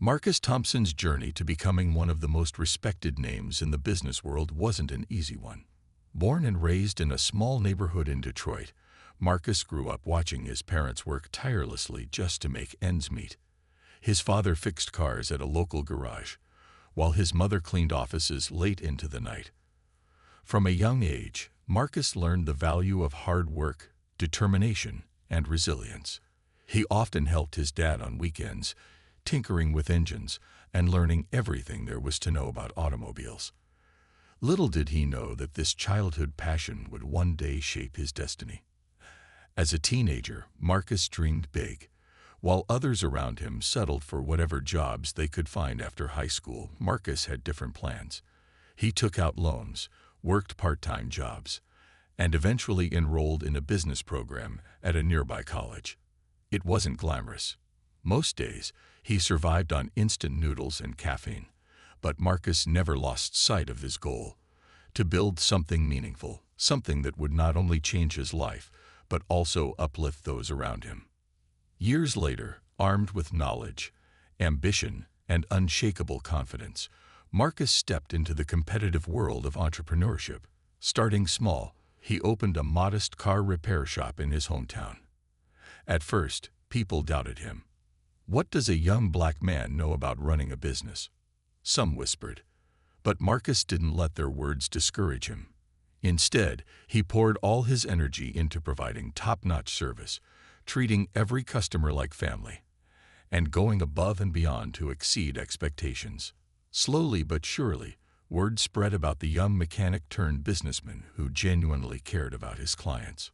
Marcus Thompson's journey to becoming one of the most respected names in the business world wasn't an easy one. Born and raised in a small neighborhood in Detroit, Marcus grew up watching his parents work tirelessly just to make ends meet. His father fixed cars at a local garage, while his mother cleaned offices late into the night. From a young age, Marcus learned the value of hard work, determination, and resilience. He often helped his dad on weekends, tinkering with engines and learning everything there was to know about automobiles. Little did he know that this childhood passion would one day shape his destiny. As a teenager, Marcus dreamed big. While others around him settled for whatever jobs they could find after high school, Marcus had different plans. He took out loans, worked part-time jobs, and eventually enrolled in a business program at a nearby college. It wasn't glamorous. Most days, he survived on instant noodles and caffeine, but Marcus never lost sight of his goal: to build something meaningful, something that would not only change his life, but also uplift those around him. Years later, armed with knowledge, ambition, and unshakable confidence, Marcus stepped into the competitive world of entrepreneurship. Starting small, he opened a modest car repair shop in his hometown. At first, people doubted him. What does a young black man know about running a business? Some whispered. But Marcus didn't let their words discourage him. Instead, he poured all his energy into providing top-notch service, treating every customer like family, and going above and beyond to exceed expectations. Slowly but surely, word spread about the young mechanic-turned-businessman who genuinely cared about his clients.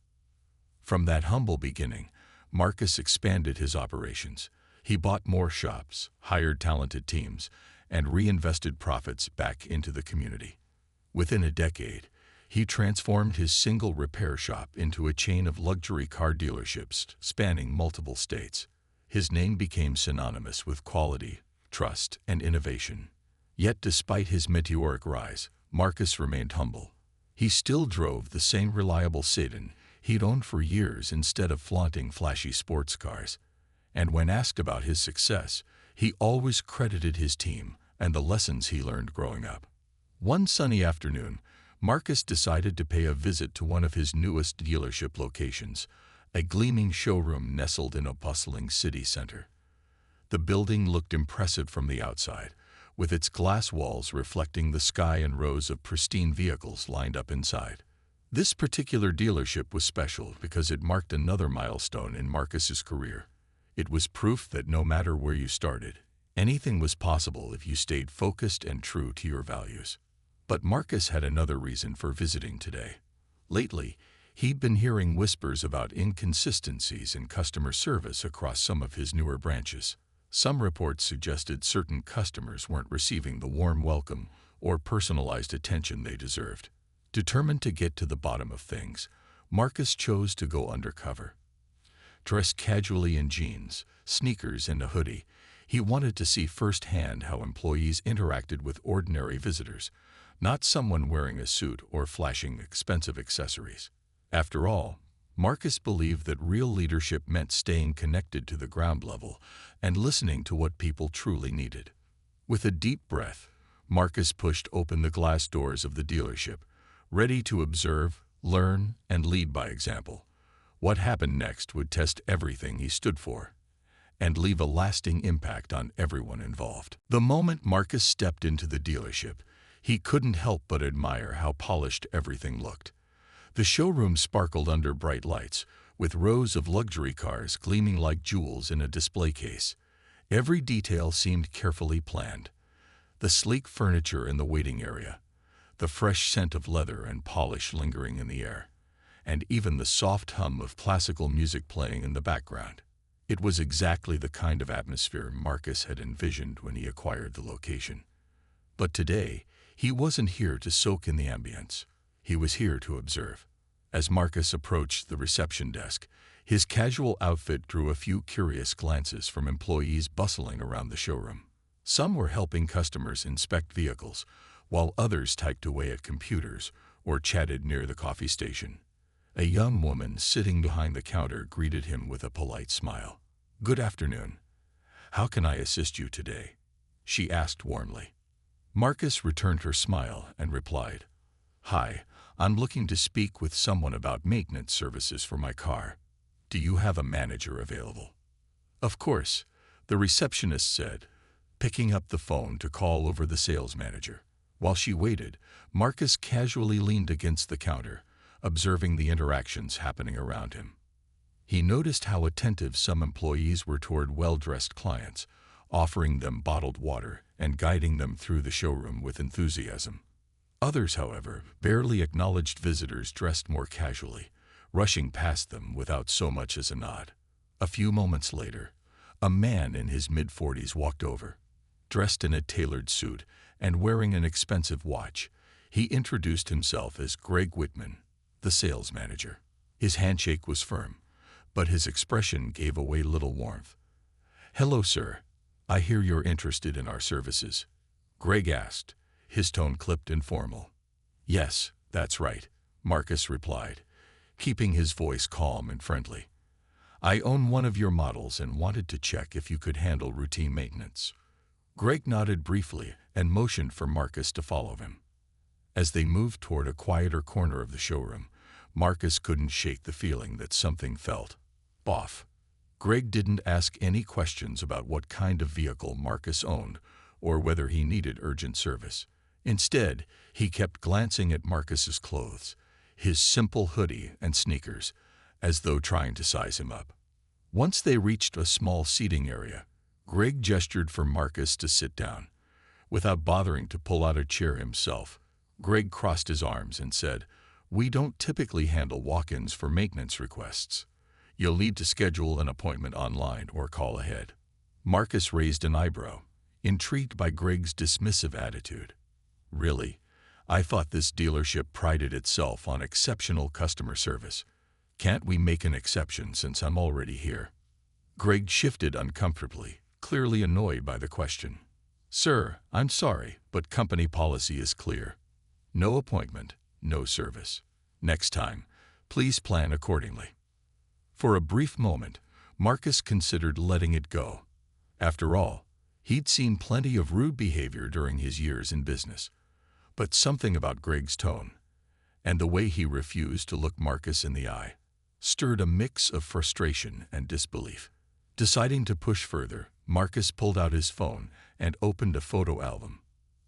From that humble beginning, Marcus expanded his operations. He bought more shops, hired talented teams, and reinvested profits back into the community. Within a decade, he transformed his single repair shop into a chain of luxury car dealerships spanning multiple states. His name became synonymous with quality, trust, and innovation. Yet despite his meteoric rise, Marcus remained humble. He still drove the same reliable sedan he'd owned for years instead of flaunting flashy sports cars. And when asked about his success, he always credited his team and the lessons he learned growing up. One sunny afternoon, Marcus decided to pay a visit to one of his newest dealership locations, a gleaming showroom nestled in a bustling city center. The building looked impressive from the outside, with its glass walls reflecting the sky and rows of pristine vehicles lined up inside. This particular dealership was special because it marked another milestone in Marcus's career. It was proof that no matter where you started, anything was possible if you stayed focused and true to your values. But Marcus had another reason for visiting today. Lately, he'd been hearing whispers about inconsistencies in customer service across some of his newer branches. Some reports suggested certain customers weren't receiving the warm welcome or personalized attention they deserved. Determined to get to the bottom of things, Marcus chose to go undercover. Dressed casually in jeans, sneakers, and a hoodie, he wanted to see firsthand how employees interacted with ordinary visitors, not someone wearing a suit or flashing expensive accessories. After all, Marcus believed that real leadership meant staying connected to the ground level and listening to what people truly needed. With a deep breath, Marcus pushed open the glass doors of the dealership, ready to observe, learn, and lead by example. What happened next would test everything he stood for and leave a lasting impact on everyone involved. The moment Marcus stepped into the dealership, he couldn't help but admire how polished everything looked. The showroom sparkled under bright lights, with rows of luxury cars gleaming like jewels in a display case. Every detail seemed carefully planned. The sleek furniture in the waiting area, the fresh scent of leather and polish lingering in the air, and even the soft hum of classical music playing in the background. It was exactly the kind of atmosphere Marcus had envisioned when he acquired the location. But today, he wasn't here to soak in the ambience. He was here to observe. As Marcus approached the reception desk, his casual outfit drew a few curious glances from employees bustling around the showroom. Some were helping customers inspect vehicles, while others typed away at computers or chatted near the coffee station. A young woman sitting behind the counter greeted him with a polite smile. "Good afternoon. "How can I assist you today?" she asked warmly. Marcus returned her smile and replied, "Hi, I'm looking to speak with someone about maintenance services for my car. Do you have a manager available?" "Of course," the receptionist said, picking up the phone to call over the sales manager. While she waited, Marcus casually leaned against the counter, observing the interactions happening around him. He noticed how attentive some employees were toward well-dressed clients, offering them bottled water and guiding them through the showroom with enthusiasm. Others, however, barely acknowledged visitors dressed more casually, rushing past them without so much as a nod. A few moments later, a man in his mid-40s walked over. Dressed in a tailored suit and wearing an expensive watch, he introduced himself as Greg Whitman, the sales manager. His handshake was firm, but his expression gave away little warmth. "Hello, sir. I hear you're interested in our services," Greg asked, his tone clipped and formal. "Yes, that's right," Marcus replied, keeping his voice calm and friendly. "I own one of your models and wanted to check if you could handle routine maintenance." Greg nodded briefly and motioned for Marcus to follow him. As they moved toward a quieter corner of the showroom, Marcus couldn't shake the feeling that something felt off. Greg didn't ask any questions about what kind of vehicle Marcus owned or whether he needed urgent service. Instead, he kept glancing at Marcus's clothes, his simple hoodie and sneakers, as though trying to size him up. Once they reached a small seating area, Greg gestured for Marcus to sit down. Without bothering to pull out a chair himself, Greg crossed his arms and said, "We don't typically handle walk-ins for maintenance requests. You'll need to schedule an appointment online or call ahead." Marcus raised an eyebrow, intrigued by Greg's dismissive attitude. "Really? I thought this dealership prided itself on exceptional customer service. Can't we make an exception since I'm already here?" Greg shifted uncomfortably, clearly annoyed by the question. "Sir, I'm sorry, but company policy is clear. No appointment, no service. Next time, please plan accordingly." For a brief moment, Marcus considered letting it go. After all, he'd seen plenty of rude behavior during his years in business. But something about Greg's tone, and the way he refused to look Marcus in the eye, stirred a mix of frustration and disbelief. Deciding to push further, Marcus pulled out his phone and opened a photo album.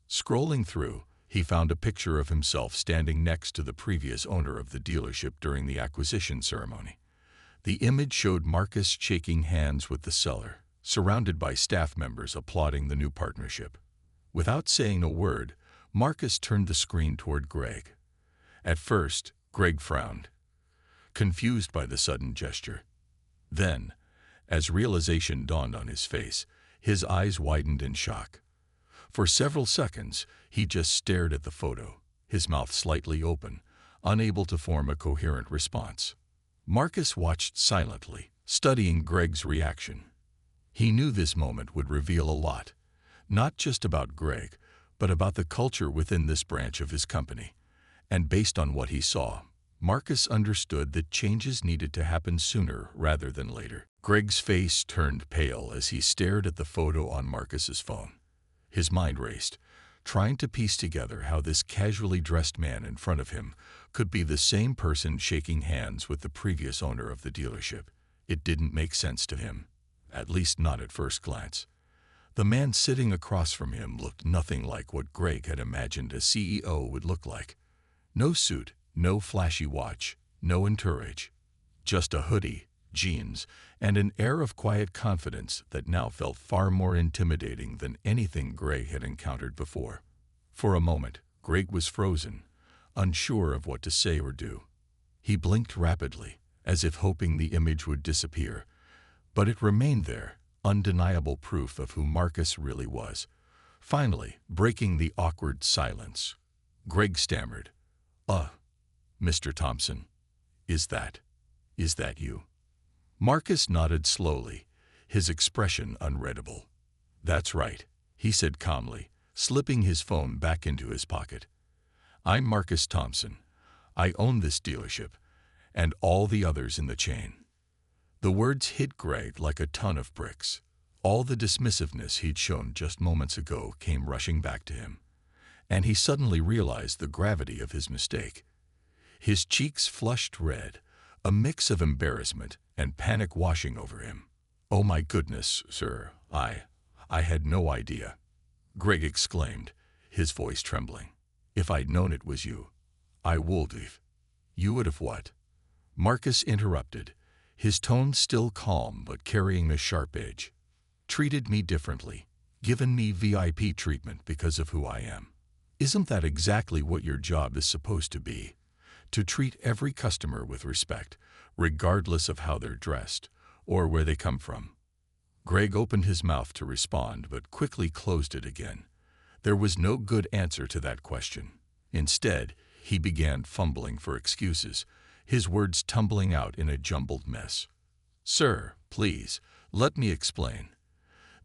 Scrolling through, he found a picture of himself standing next to the previous owner of the dealership during the acquisition ceremony. The image showed Marcus shaking hands with the seller, surrounded by staff members applauding the new partnership. Without saying a word, Marcus turned the screen toward Greg. At first, Greg frowned, confused by the sudden gesture. Then, as realization dawned on his face, his eyes widened in shock. For several seconds, he just stared at the photo, his mouth slightly open, unable to form a coherent response. Marcus watched silently, studying Greg's reaction. He knew this moment would reveal a lot, not just about Greg, but about the culture within this branch of his company. And based on what he saw, Marcus understood that changes needed to happen sooner rather than later. Greg's face turned pale as he stared at the photo on Marcus's phone. His mind raced, trying to piece together how this casually dressed man in front of him could be the same person shaking hands with the previous owner of the dealership. It didn't make sense to him, at least not at first glance. The man sitting across from him looked nothing like what Greg had imagined a CEO would look like. No suit, no flashy watch, no entourage. Just a hoodie, jeans, and an air of quiet confidence that now felt far more intimidating than anything Greg had encountered before. For a moment, Greg was frozen, unsure of what to say or do. He blinked rapidly, as if hoping the image would disappear, but it remained there, undeniable proof of who Marcus really was. Finally, breaking the awkward silence, Greg stammered, Mr. Thompson, is that you?" Marcus nodded slowly, his expression unreadable. "That's right," he said calmly, slipping his phone back into his pocket. "I'm Marcus Thompson. I own this dealership, and all the others in the chain." The words hit Greg like a ton of bricks. All the dismissiveness he'd shown just moments ago came rushing back to him, and he suddenly realized the gravity of his mistake. His cheeks flushed red, a mix of embarrassment and panic washing over him. "Oh my goodness, sir, I had no idea," Greg exclaimed, his voice trembling. "If I'd known it was you, I would've." "You would have what?" Marcus interrupted, his tone still calm but carrying a sharp edge. "Treated me differently, given me VIP treatment because of who I am. Isn't that exactly what your job is supposed to be? To treat every customer with respect, regardless of how they're dressed or where they come from." Greg opened his mouth to respond but quickly closed it again. There was no good answer to that question. Instead, he began fumbling for excuses, his words tumbling out in a jumbled mess. "Sir, please, let me explain.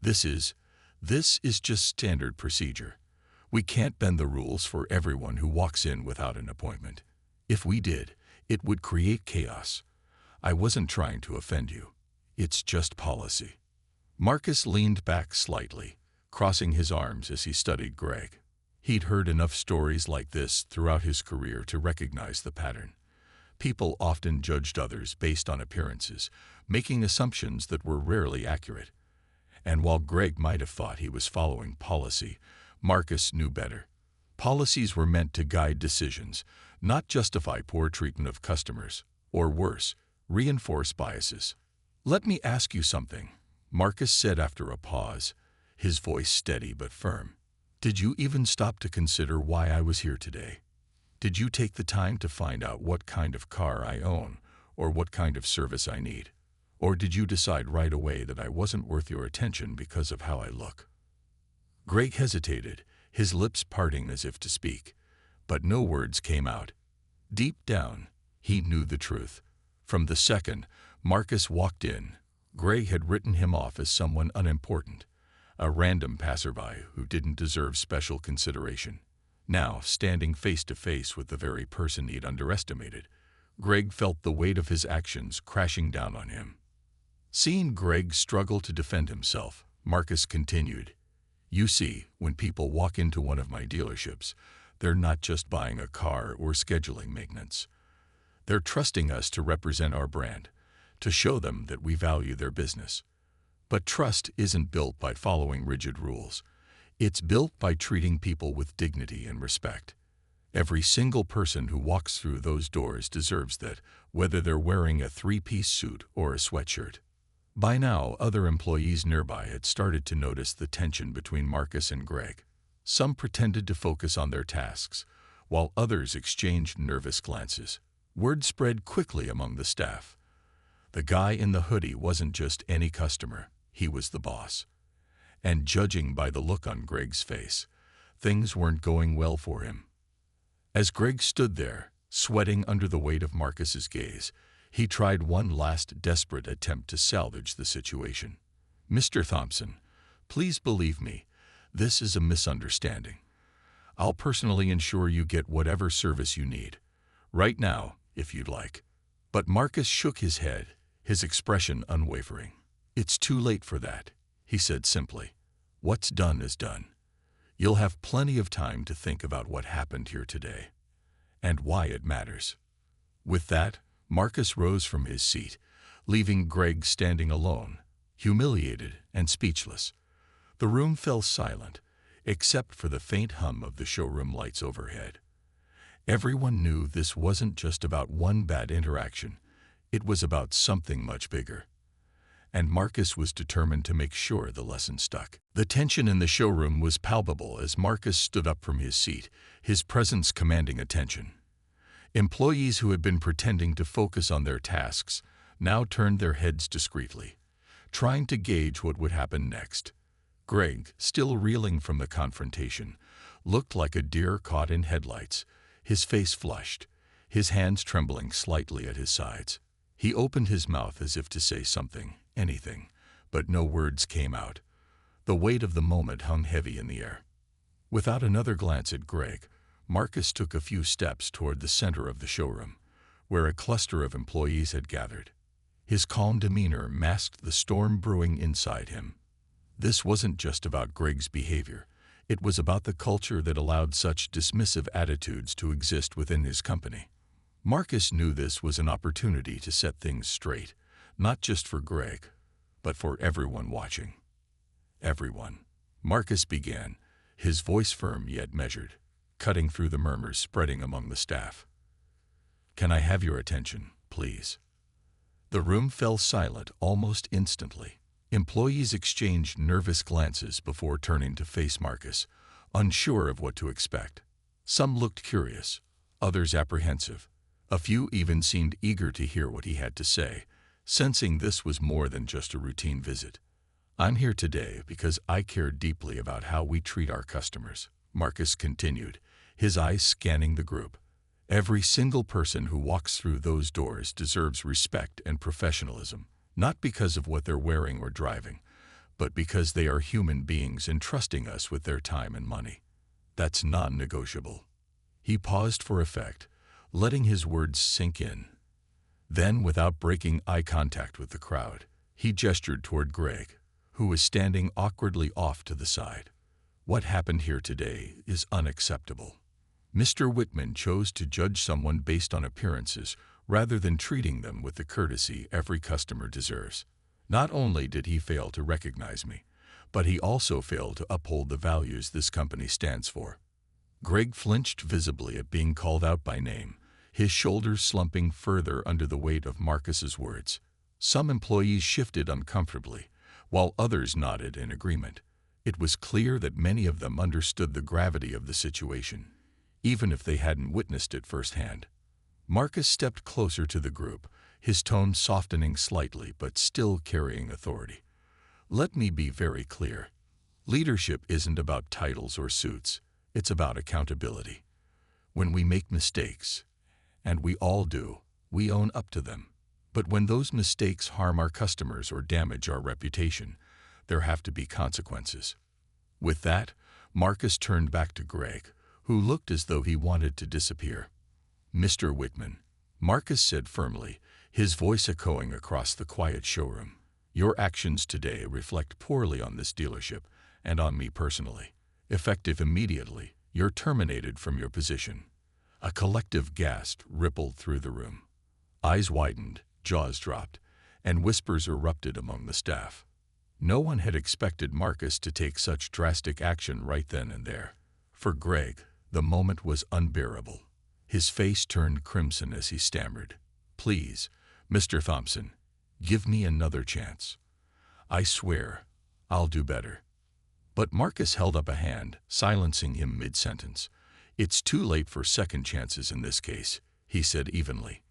This is just standard procedure. We can't bend the rules for everyone who walks in without an appointment. If we did, it would create chaos. I wasn't trying to offend you. It's just policy." Marcus leaned back slightly, crossing his arms as he studied Greg. He'd heard enough stories like this throughout his career to recognize the pattern. People often judged others based on appearances, making assumptions that were rarely accurate. And while Greg might have thought he was following policy, Marcus knew better. Policies were meant to guide decisions, not justify poor treatment of customers, or worse, reinforce biases. "Let me ask you something," Marcus said after a pause, his voice steady but firm. "Did you even stop to consider why I was here today? Did you take the time to find out what kind of car I own or what kind of service I need? Or did you decide right away that I wasn't worth your attention because of how I look?" Greg hesitated, his lips parting as if to speak, but no words came out. Deep down, he knew the truth. From the second Marcus walked in, Greg had written him off as someone unimportant, a random passerby who didn't deserve special consideration. Now, standing face to face with the very person he'd underestimated, Greg felt the weight of his actions crashing down on him. Seeing Greg struggle to defend himself, Marcus continued, "You see, when people walk into one of my dealerships, they're not just buying a car or scheduling maintenance. They're trusting us to represent our brand, to show them that we value their business. But trust isn't built by following rigid rules. It's built by treating people with dignity and respect. Every single person who walks through those doors deserves that, whether they're wearing a three-piece suit or a sweatshirt." By now, other employees nearby had started to notice the tension between Marcus and Greg. Some pretended to focus on their tasks, while others exchanged nervous glances. Word spread quickly among the staff. The guy in the hoodie wasn't just any customer, he was the boss. And judging by the look on Greg's face, things weren't going well for him. As Greg stood there, sweating under the weight of Marcus's gaze, he tried one last desperate attempt to salvage the situation. "Mr. Thompson, please believe me, this is a misunderstanding. I'll personally ensure you get whatever service you need. Right now, if you'd like." But Marcus shook his head, his expression unwavering. "It's too late for that," he said simply. "What's done is done. You'll have plenty of time to think about what happened here today, and why it matters." With that, Marcus rose from his seat, leaving Greg standing alone, humiliated and speechless. The room fell silent, except for the faint hum of the showroom lights overhead. Everyone knew this wasn't just about one bad interaction, it was about something much bigger. And Marcus was determined to make sure the lesson stuck. The tension in the showroom was palpable as Marcus stood up from his seat, his presence commanding attention. Employees who had been pretending to focus on their tasks now turned their heads discreetly, trying to gauge what would happen next. Greg, still reeling from the confrontation, looked like a deer caught in headlights, his face flushed, his hands trembling slightly at his sides. He opened his mouth as if to say something, anything, but no words came out. The weight of the moment hung heavy in the air. Without another glance at Greg, Marcus took a few steps toward the center of the showroom, where a cluster of employees had gathered. His calm demeanor masked the storm brewing inside him. This wasn't just about Greg's behavior. It was about the culture that allowed such dismissive attitudes to exist within his company. Marcus knew this was an opportunity to set things straight, not just for Greg, but for everyone watching. Everyone. Marcus began, his voice firm yet measured, cutting through the murmurs spreading among the staff. "Can I have your attention, please?" The room fell silent almost instantly. Employees exchanged nervous glances before turning to face Marcus, unsure of what to expect. Some looked curious, others apprehensive. A few even seemed eager to hear what he had to say, sensing this was more than just a routine visit. "I'm here today because I care deeply about how we treat our customers," Marcus continued, his eyes scanning the group. "Every single person who walks through those doors deserves respect and professionalism, not because of what they're wearing or driving, but because they are human beings entrusting us with their time and money. That's non-negotiable." He paused for effect, letting his words sink in. Then, without breaking eye contact with the crowd, he gestured toward Greg, who was standing awkwardly off to the side. "What happened here today is unacceptable. Mr. Whitman chose to judge someone based on appearances rather than treating them with the courtesy every customer deserves. Not only did he fail to recognize me, but he also failed to uphold the values this company stands for." Greg flinched visibly at being called out by name, his shoulders slumping further under the weight of Marcus's words. Some employees shifted uncomfortably, while others nodded in agreement. It was clear that many of them understood the gravity of the situation, even if they hadn't witnessed it firsthand. Marcus stepped closer to the group, his tone softening slightly but still carrying authority. "Let me be very clear. Leadership isn't about titles or suits. It's about accountability. When we make mistakes, and we all do, we own up to them. But when those mistakes harm our customers or damage our reputation, there have to be consequences." With that, Marcus turned back to Greg, who looked as though he wanted to disappear. "Mr. Whitman," Marcus said firmly, his voice echoing across the quiet showroom, "your actions today reflect poorly on this dealership and on me personally. Effective immediately, you're terminated from your position." A collective gasp rippled through the room. Eyes widened, jaws dropped, and whispers erupted among the staff. No one had expected Marcus to take such drastic action right then and there. For Greg, the moment was unbearable. His face turned crimson as he stammered, "Please, Mr. Thompson, give me another chance. I swear, I'll do better." But Marcus held up a hand, silencing him mid-sentence. "It's too late for second chances in this case," he said evenly.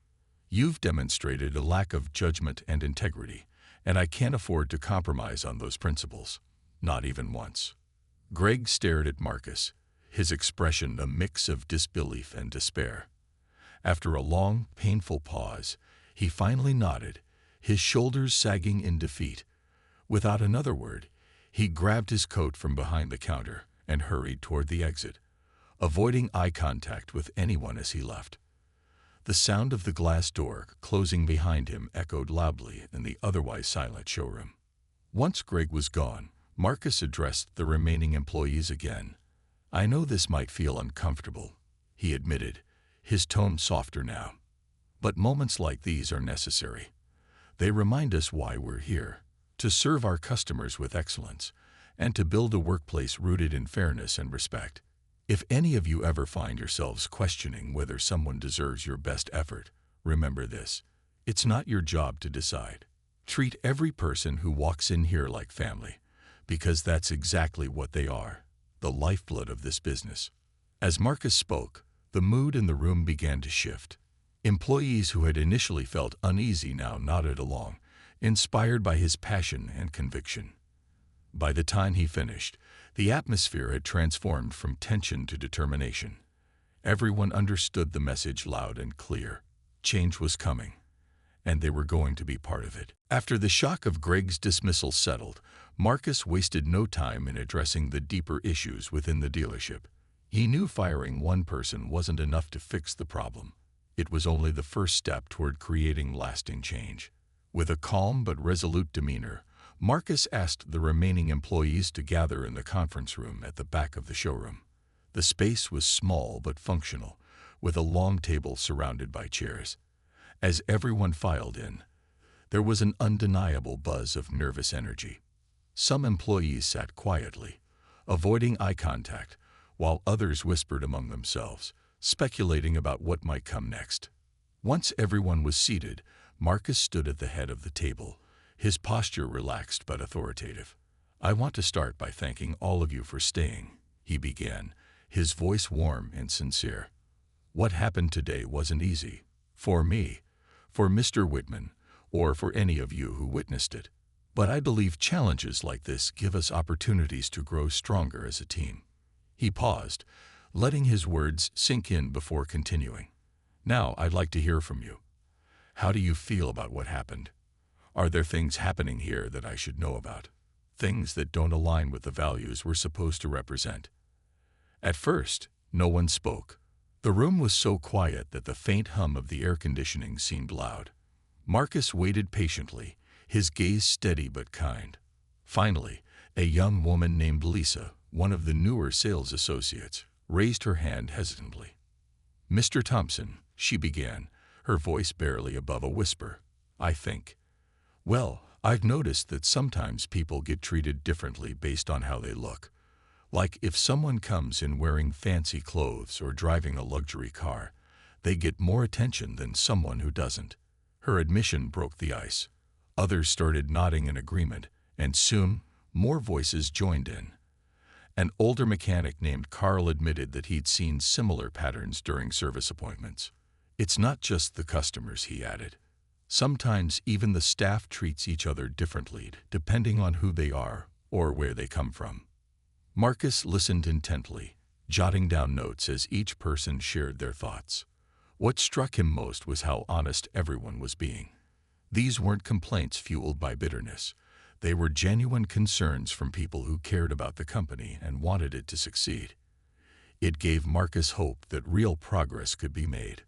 "You've demonstrated a lack of judgment and integrity, and I can't afford to compromise on those principles. Not even once." Greg stared at Marcus, his expression a mix of disbelief and despair. After a long, painful pause, he finally nodded, his shoulders sagging in defeat. Without another word, he grabbed his coat from behind the counter and hurried toward the exit, avoiding eye contact with anyone as he left. The sound of the glass door closing behind him echoed loudly in the otherwise silent showroom. Once Greg was gone, Marcus addressed the remaining employees again. "I know this might feel uncomfortable," he admitted, his tone softer now. "But moments like these are necessary. They remind us why we're here, to serve our customers with excellence, and to build a workplace rooted in fairness and respect. If any of you ever find yourselves questioning whether someone deserves your best effort, remember this: it's not your job to decide. Treat every person who walks in here like family, because that's exactly what they are, the lifeblood of this business." As Marcus spoke, the mood in the room began to shift. Employees who had initially felt uneasy now nodded along, inspired by his passion and conviction. By the time he finished, the atmosphere had transformed from tension to determination. Everyone understood the message loud and clear. Change was coming, and they were going to be part of it. After the shock of Greg's dismissal settled, Marcus wasted no time in addressing the deeper issues within the dealership. He knew firing one person wasn't enough to fix the problem. It was only the first step toward creating lasting change. With a calm but resolute demeanor, Marcus asked the remaining employees to gather in the conference room at the back of the showroom. The space was small but functional, with a long table surrounded by chairs. As everyone filed in, there was an undeniable buzz of nervous energy. Some employees sat quietly, avoiding eye contact, while others whispered among themselves, speculating about what might come next. Once everyone was seated, Marcus stood at the head of the table, his posture relaxed but authoritative. "I want to start by thanking all of you for staying," he began, his voice warm and sincere. "What happened today wasn't easy. For me, for Mr. Whitman, or for any of you who witnessed it. But I believe challenges like this give us opportunities to grow stronger as a team." He paused, letting his words sink in before continuing. "Now I'd like to hear from you. How do you feel about what happened? Are there things happening here that I should know about? Things that don't align with the values we're supposed to represent?" At first, no one spoke. The room was so quiet that the faint hum of the air conditioning seemed loud. Marcus waited patiently, his gaze steady but kind. Finally, a young woman named Lisa, one of the newer sales associates, raised her hand hesitantly. "Mr. Thompson," she began, her voice barely above a whisper, "I think. Well, I've noticed that sometimes people get treated differently based on how they look. Like if someone comes in wearing fancy clothes or driving a luxury car, they get more attention than someone who doesn't." Her admission broke the ice. Others started nodding in agreement, and soon more voices joined in. An older mechanic named Carl admitted that he'd seen similar patterns during service appointments. "It's not just the customers," he added. "Sometimes even the staff treats each other differently, depending on who they are or where they come from." Marcus listened intently, jotting down notes as each person shared their thoughts. What struck him most was how honest everyone was being. These weren't complaints fueled by bitterness. They were genuine concerns from people who cared about the company and wanted it to succeed. It gave Marcus hope that real progress could be made.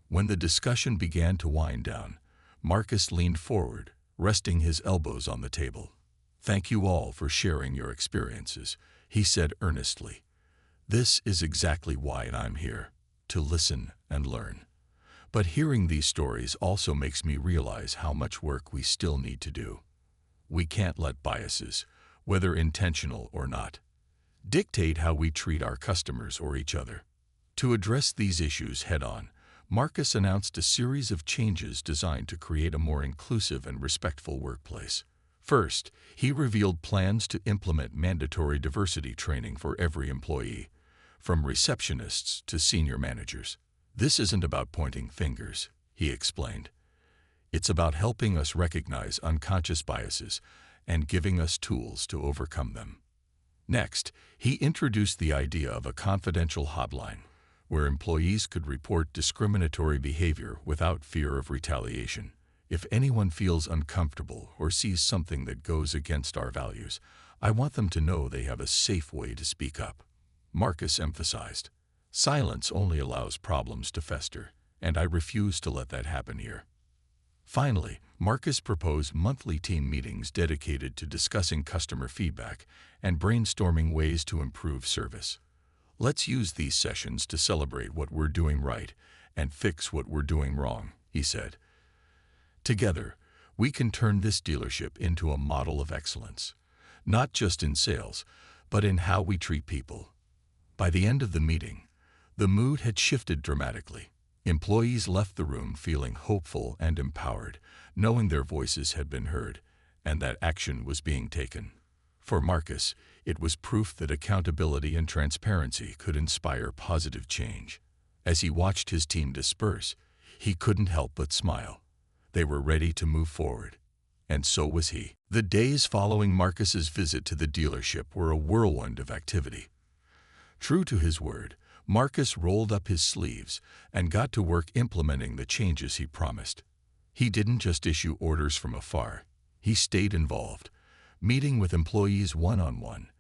When the discussion began to wind down, Marcus leaned forward, resting his elbows on the table. "Thank you all for sharing your experiences," he said earnestly. "This is exactly why I'm here, to listen and learn. But hearing these stories also makes me realize how much work we still need to do. We can't let biases, whether intentional or not, dictate how we treat our customers or each other." To address these issues head-on, Marcus announced a series of changes designed to create a more inclusive and respectful workplace. First, he revealed plans to implement mandatory diversity training for every employee, from receptionists to senior managers. "This isn't about pointing fingers," he explained. "It's about helping us recognize unconscious biases and giving us tools to overcome them." Next, he introduced the idea of a confidential hotline, where employees could report discriminatory behavior without fear of retaliation. "If anyone feels uncomfortable or sees something that goes against our values, I want them to know they have a safe way to speak up," Marcus emphasized. "Silence only allows problems to fester, and I refuse to let that happen here." Finally, Marcus proposed monthly team meetings dedicated to discussing customer feedback and brainstorming ways to improve service. "Let's use these sessions to celebrate what we're doing right and fix what we're doing wrong," he said. "Together, we can turn this dealership into a model of excellence, not just in sales, but in how we treat people." By the end of the meeting, the mood had shifted dramatically. Employees left the room feeling hopeful and empowered, knowing their voices had been heard and that action was being taken. For Marcus, it was proof that accountability and transparency could inspire positive change. As he watched his team disperse, he couldn't help but smile. They were ready to move forward, and so was he. The days following Marcus's visit to the dealership were a whirlwind of activity. True to his word, Marcus rolled up his sleeves and got to work implementing the changes he promised. He didn't just issue orders from afar. He stayed involved, meeting with employees one-on-one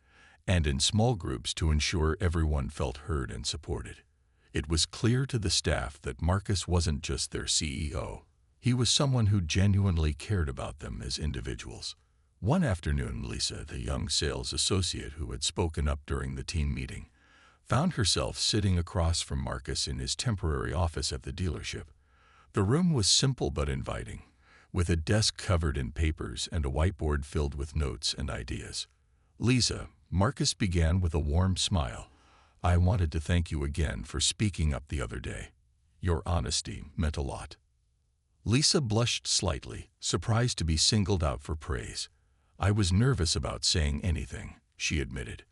and in small groups to ensure everyone felt heard and supported. It was clear to the staff that Marcus wasn't just their CEO. He was someone who genuinely cared about them as individuals. One afternoon, Lisa, the young sales associate who had spoken up during the team meeting, found herself sitting across from Marcus in his temporary office at the dealership. The room was simple but inviting, with a desk covered in papers and a whiteboard filled with notes and ideas. "Lisa," Marcus began with a warm smile, "I wanted to thank you again for speaking up the other day. Your honesty meant a lot." Lisa blushed slightly, surprised to be singled out for praise. "I was nervous about saying anything," she admitted.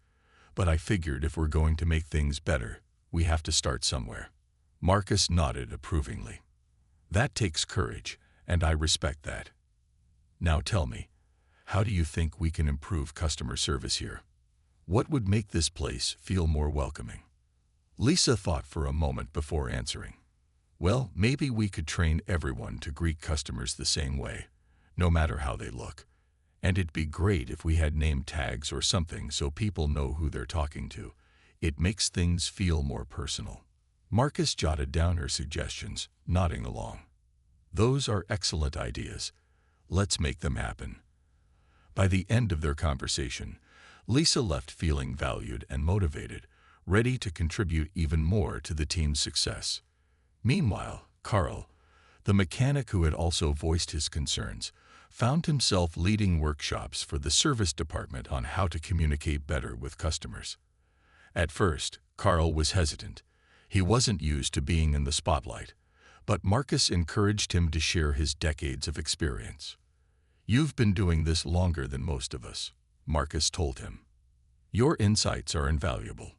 "But I figured if we're going to make things better, we have to start somewhere." Marcus nodded approvingly. "That takes courage, and I respect that. Now tell me, how do you think we can improve customer service here? What would make this place feel more welcoming?" Lisa thought for a moment before answering. "Well, maybe we could train everyone to greet customers the same way, no matter how they look. And it'd be great if we had name tags or something so people know who they're talking to. It makes things feel more personal." Marcus jotted down her suggestions, nodding along. "Those are excellent ideas. Let's make them happen." By the end of their conversation, Lisa left feeling valued and motivated, ready to contribute even more to the team's success. Meanwhile, Carl, the mechanic who had also voiced his concerns, found himself leading workshops for the service department on how to communicate better with customers. At first, Carl was hesitant. He wasn't used to being in the spotlight, but Marcus encouraged him to share his decades of experience. "You've been doing this longer than most of us," Marcus told him. "Your insights are invaluable."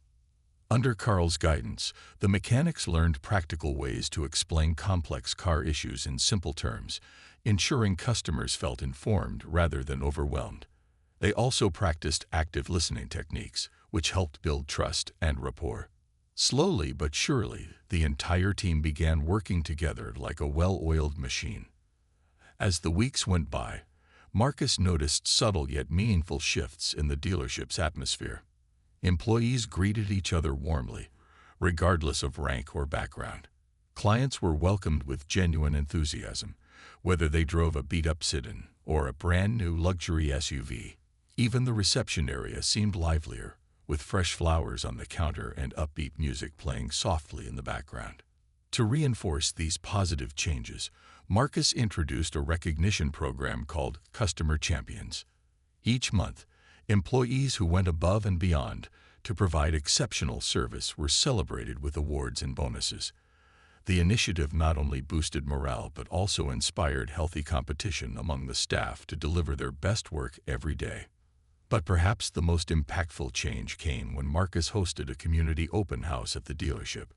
Under Carl's guidance, the mechanics learned practical ways to explain complex car issues in simple terms, ensuring customers felt informed rather than overwhelmed. They also practiced active listening techniques, which helped build trust and rapport. Slowly but surely, the entire team began working together like a well-oiled machine. As the weeks went by, Marcus noticed subtle yet meaningful shifts in the dealership's atmosphere. Employees greeted each other warmly, regardless of rank or background. Clients were welcomed with genuine enthusiasm, whether they drove a beat-up sedan or a brand-new luxury SUV. Even the reception area seemed livelier, with fresh flowers on the counter and upbeat music playing softly in the background. To reinforce these positive changes, Marcus introduced a recognition program called Customer Champions. Each month, employees who went above and beyond to provide exceptional service were celebrated with awards and bonuses. The initiative not only boosted morale but also inspired healthy competition among the staff to deliver their best work every day. But perhaps the most impactful change came when Marcus hosted a community open house at the dealership.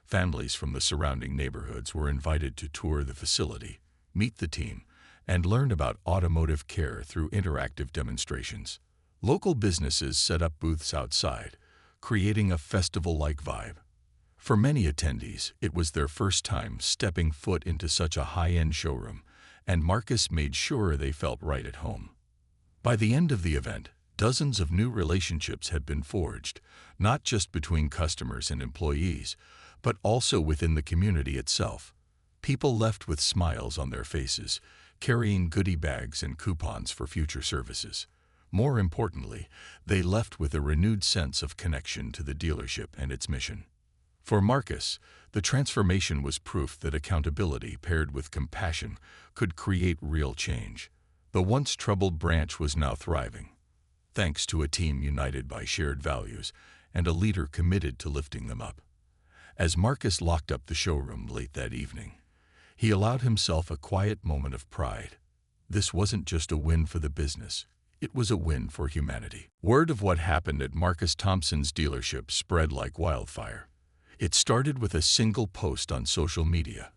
Families from the surrounding neighborhoods were invited to tour the facility, meet the team, and learn about automotive care through interactive demonstrations. Local businesses set up booths outside, creating a festival-like vibe. For many attendees, it was their first time stepping foot into such a high-end showroom, and Marcus made sure they felt right at home. By the end of the event, dozens of new relationships had been forged, not just between customers and employees, but also within the community itself. People left with smiles on their faces, carrying goodie bags and coupons for future services. More importantly, they left with a renewed sense of connection to the dealership and its mission. For Marcus, the transformation was proof that accountability paired with compassion could create real change. The once troubled branch was now thriving, thanks to a team united by shared values and a leader committed to lifting them up. As Marcus locked up the showroom late that evening, he allowed himself a quiet moment of pride. This wasn't just a win for the business. It was a win for humanity. Word of what happened at Marcus Thompson's dealership spread like wildfire. It started with a single post on social media.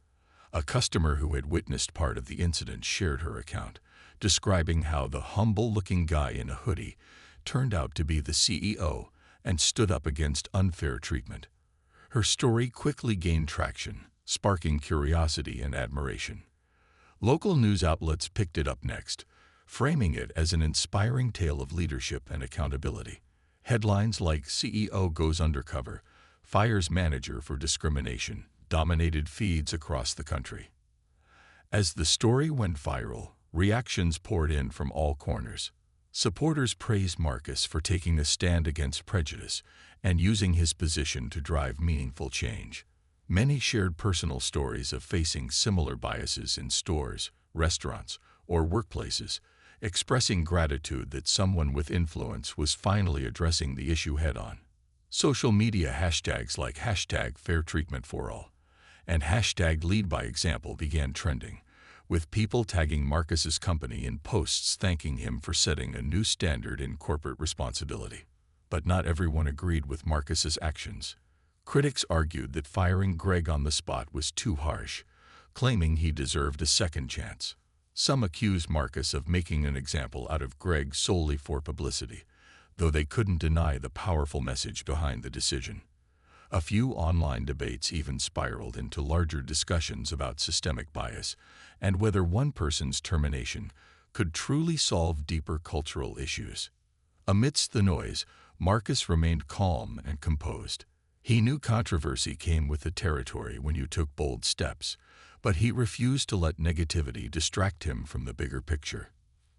A customer who had witnessed part of the incident shared her account, describing how the humble-looking guy in a hoodie turned out to be the CEO and stood up against unfair treatment. Her story quickly gained traction, sparking curiosity and admiration. Local news outlets picked it up next, framing it as an inspiring tale of leadership and accountability. Headlines like "CEO Goes Undercover," "Fires Manager for Discrimination" dominated feeds across the country. As the story went viral, Reactions poured in from all corners. Supporters praised Marcus for taking a stand against prejudice and using his position to drive meaningful change. Many shared personal stories of facing similar biases in stores, restaurants, or workplaces, expressing gratitude that someone with influence was finally addressing the issue head-on. Social media hashtags like #FairTreatmentForAll and #LeadByExample began trending, with people tagging Marcus's company in posts thanking him for setting a new standard in corporate responsibility. But not everyone agreed with Marcus's actions. Critics argued that firing Greg on the spot was too harsh, claiming he deserved a second chance. Some accused Marcus of making an example out of Greg solely for publicity, though they couldn't deny the powerful message behind the decision. A few online debates even spiraled into larger discussions about systemic bias and whether one person's termination could truly solve deeper cultural issues. Amidst the noise, Marcus remained calm and composed. He knew controversy came with the territory when you took bold steps, but he refused to let negativity distract him from the bigger picture.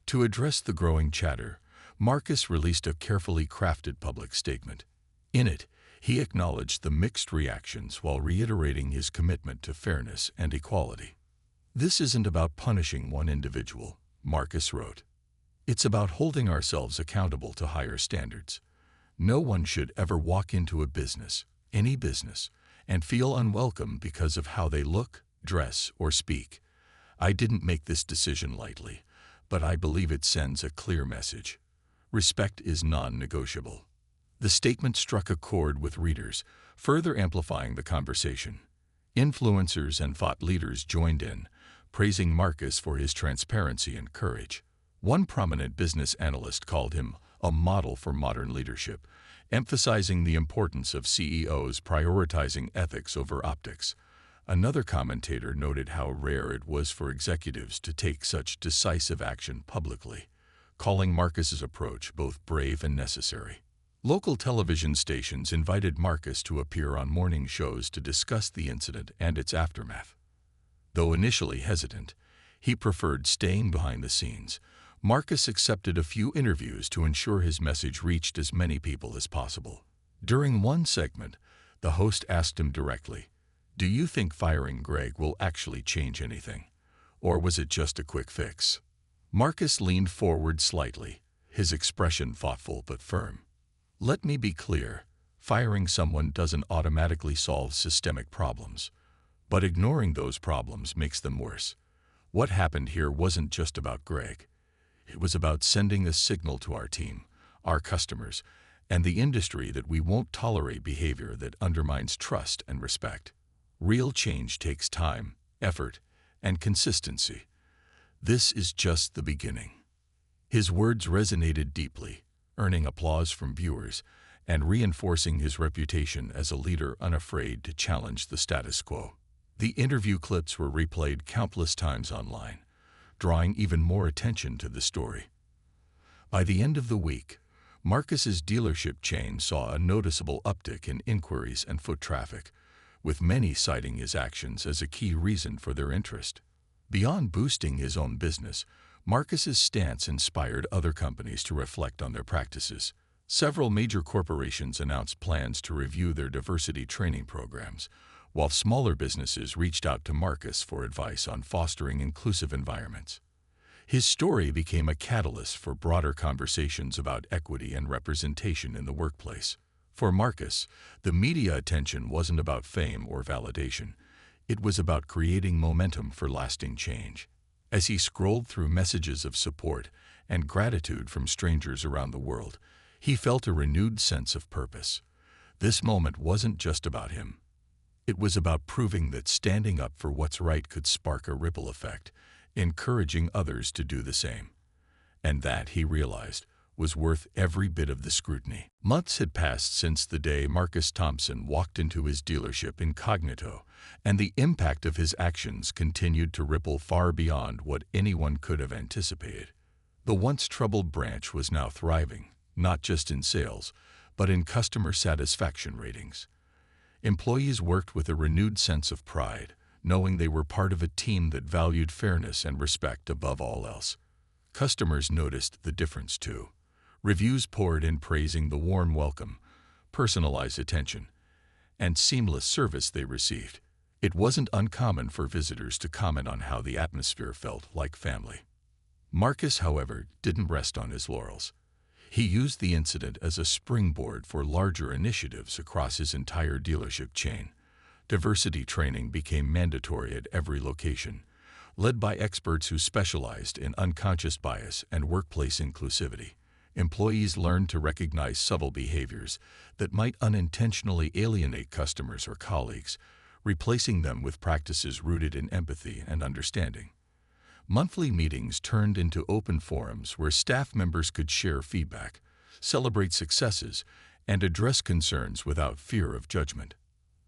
To address the growing chatter, Marcus released a carefully crafted public statement. In it, he acknowledged the mixed reactions while reiterating his commitment to fairness and equality. "This isn't about punishing one individual," Marcus wrote. "It's about holding ourselves accountable to higher standards. No one should ever walk into a business, any business, and feel unwelcome because of how they look, dress, or speak. I didn't make this decision lightly, but I believe it sends a clear message. Respect is non-negotiable." The statement struck a chord with readers, further amplifying the conversation. Influencers and thought leaders joined in, praising Marcus for his transparency and courage. One prominent business analyst called him a model for modern leadership, emphasizing the importance of CEOs prioritizing ethics over optics. Another commentator noted how rare it was for executives to take such decisive action publicly, calling Marcus's approach both brave and necessary. Local television stations invited Marcus to appear on morning shows to discuss the incident and its aftermath. Though initially hesitant, he preferred staying behind the scenes. Marcus accepted a few interviews to ensure his message reached as many people as possible. During one segment, the host asked him directly, "Do you think firing Greg will actually change anything? Or was it just a quick fix?" Marcus leaned forward slightly, his expression thoughtful but firm. "Let me be clear, firing someone doesn't automatically solve systemic problems, but ignoring those problems makes them worse. What happened here wasn't just about Greg. It was about sending a signal to our team, our customers, and the industry that we won't tolerate behavior that undermines trust and respect. Real change takes time, effort, and consistency. This is just the beginning." His words resonated deeply, earning applause from viewers and reinforcing his reputation as a leader unafraid to challenge the status quo. The interview clips were replayed countless times online, drawing even more attention to the story. By the end of the week, Marcus's dealership chain saw a noticeable uptick in inquiries and foot traffic, with many citing his actions as a key reason for their interest. Beyond boosting his own business, Marcus's stance inspired other companies to reflect on their practices. Several major corporations announced plans to review their diversity training programs, while smaller businesses reached out to Marcus for advice on fostering inclusive environments. His story became a catalyst for broader conversations about equity and representation in the workplace. For Marcus, the media attention wasn't about fame or validation. It was about creating momentum for lasting change. As he scrolled through messages of support and gratitude from strangers around the world, he felt a renewed sense of purpose. This moment wasn't just about him. It was about proving that standing up for what's right could spark a ripple effect, encouraging others to do the same. And that, he realized, was worth every bit of the scrutiny. Months had passed since the day Marcus Thompson walked into his dealership incognito, and the impact of his actions continued to ripple far beyond what anyone could have anticipated. The once troubled branch was now thriving, not just in sales, but in customer satisfaction ratings. Employees worked with a renewed sense of pride, knowing they were part of a team that valued fairness and respect above all else. Customers noticed the difference too. Reviews poured in praising the warm welcome, personalized attention, and seamless service they received. It wasn't uncommon for visitors to comment on how the atmosphere felt like family. Marcus, however, didn't rest on his laurels. He used the incident as a springboard for larger initiatives across his entire dealership chain. Diversity training became mandatory at every location, led by experts who specialized in unconscious bias and workplace inclusivity. Employees learned to recognize subtle behaviors that might unintentionally alienate customers or colleagues, replacing them with practices rooted in empathy and understanding. Monthly meetings turned into open forums where staff members could share feedback, celebrate successes, and address concerns without fear of judgment.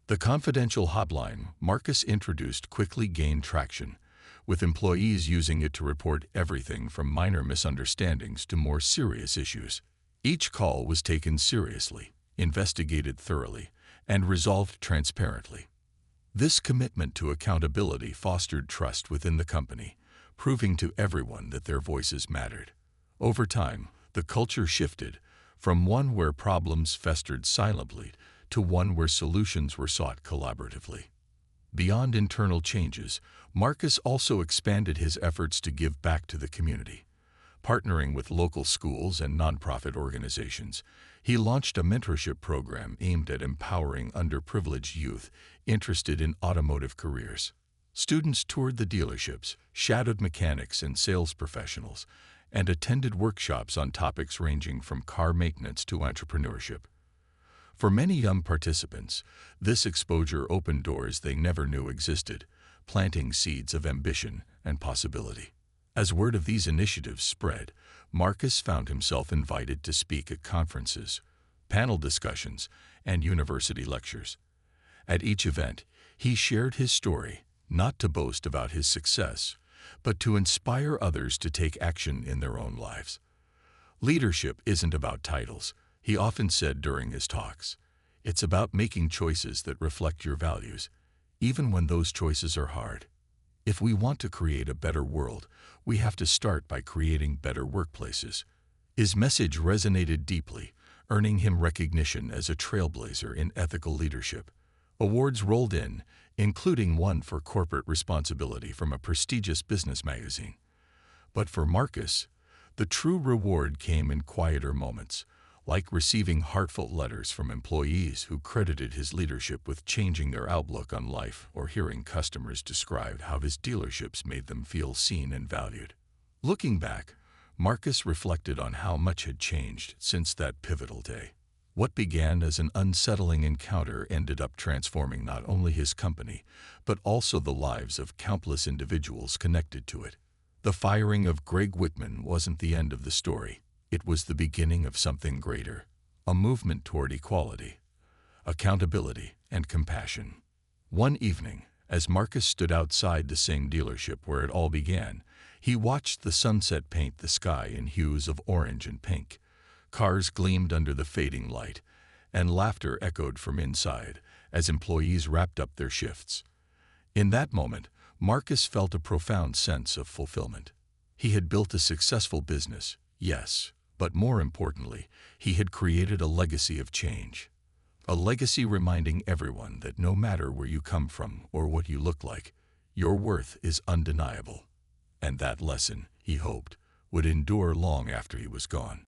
The confidential hotline Marcus introduced quickly gained traction, with employees using it to report everything from minor misunderstandings to more serious issues. Each call was taken seriously, investigated thoroughly, and resolved transparently. This commitment to accountability fostered trust within the company, proving to everyone that their voices mattered. Over time, the culture shifted from one where problems festered silently to one where solutions were sought collaboratively. Beyond internal changes, Marcus also expanded his efforts to give back to the community. Partnering with local schools and nonprofit organizations, he launched a mentorship program aimed at empowering underprivileged youth interested in automotive careers. Students toured the dealerships, shadowed mechanics and sales professionals, and attended workshops on topics ranging from car maintenance to entrepreneurship. For many young participants, this exposure opened doors they never knew existed, planting seeds of ambition and possibility. As word of these initiatives spread, Marcus found himself invited to speak at conferences, panel discussions, and university lectures. At each event, he shared his story, not to boast about his success, but to inspire others to take action in their own lives. Leadership isn't about titles, he often said during his talks. It's about making choices that reflect your values, even when those choices are hard. If we want to create a better world, we have to start by creating better workplaces. His message resonated deeply, earning him recognition as a trailblazer in ethical leadership. Awards rolled in, including one for corporate responsibility from a prestigious business magazine. But for Marcus, the true reward came in quieter moments, like receiving heartfelt letters from employees who credited his leadership with changing their outlook on life, or hearing customers describe how his dealerships made them feel seen and valued. Looking back, Marcus reflected on how much had changed since that pivotal day. What began as an unsettling encounter ended up transforming not only his company, but also the lives of countless individuals connected to it. The firing of Greg Whitman wasn't the end of the story. It was the beginning of something greater, a movement toward equality, accountability, and compassion. One evening, as Marcus stood outside the same dealership where it all began, he watched the sunset paint the sky in hues of orange and pink. Cars gleamed under the fading light, and laughter echoed from inside as employees wrapped up their shifts. In that moment, Marcus felt a profound sense of fulfillment. He had built a successful business, yes, but more importantly, he had created a legacy of change. A legacy reminding everyone that no matter where you come from or what you look like, your worth is undeniable. And that lesson, he hoped, would endure long after he was gone.